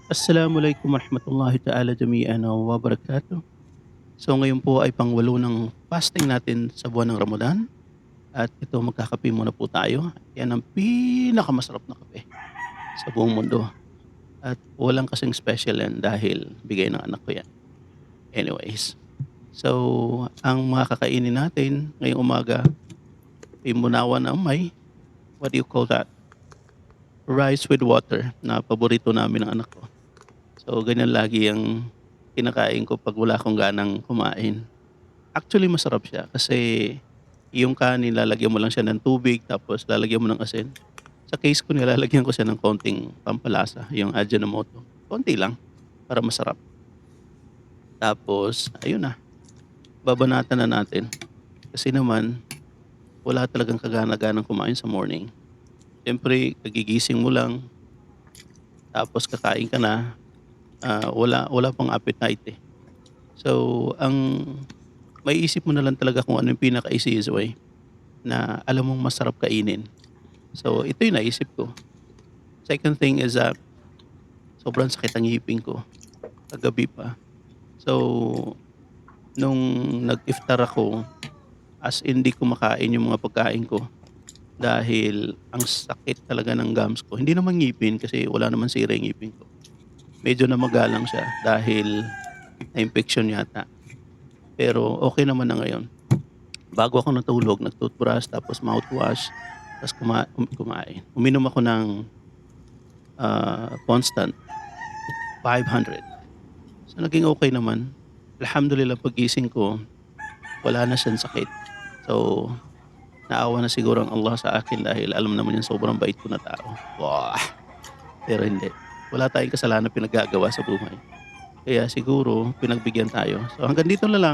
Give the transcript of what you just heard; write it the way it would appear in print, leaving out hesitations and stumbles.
Assalamualaikum warahmatullahi ta'ala jami'an wa barakatuh. So ngayon po ay pangwalo ng fasting natin sa buwan ng Ramadan at ito magkakape muna po tayo. Yan ang pinakamasarap na kape sa buong mundo at walang kasing special yan dahil bigay ng anak ko yan. Anyways, so ang mga kakainin natin ngayong umaga ay munawa na may, what do you call that? Rice with water na paborito namin ng anak ko. So ganyan lagi ang kinakain ko 'pag wala akong ganang kumain. Actually masarap siya kasi yung kanin lalagyan mo lang siya ng tubig tapos lalagyan mo ng asin. Sa case ko nilalagyan ko siya ng konting pampalasa, yung Ajinomoto, konti lang para masarap. Tapos ayun na, babanatan na natin. Kasi naman wala talagang kagana-ganang kumain sa morning. Siyempre kagigising mo lang tapos kakain ka na, wala wala pang appetite, eh. So, ang maiisip mo na lang talaga kung ano yung pinaka-easiest way na alam mong masarap kainin. So, ito yung naisip ko. Second thing is that sobrang sakit ang ngipin ko kagabi pa. So, nung nag-iftar ako, as in di ko makain yung mga pagkain ko dahil ang sakit talaga ng gums ko. Hindi naman ngipin kasi wala naman sira yung ngipin ko. Medyo namagalang siya dahil na-infection yata. Pero okay naman na ngayon. Bago ako natulog, nag-toothbrush, tapos mouthwash, tapos kumain. Uminom ako ng Constant 500. So naging okay naman. Alhamdulillah paggising ko, wala na siyang sakit. So, naawa na siguro ang Allah sa akin dahil alam naman yung sobrang bait ko na tao. Wah! Pero hindi. Wala tayong kasalanan pinagagawa sa buhay. Kaya siguro pinagbigyan tayo. So hanggang dito na lang.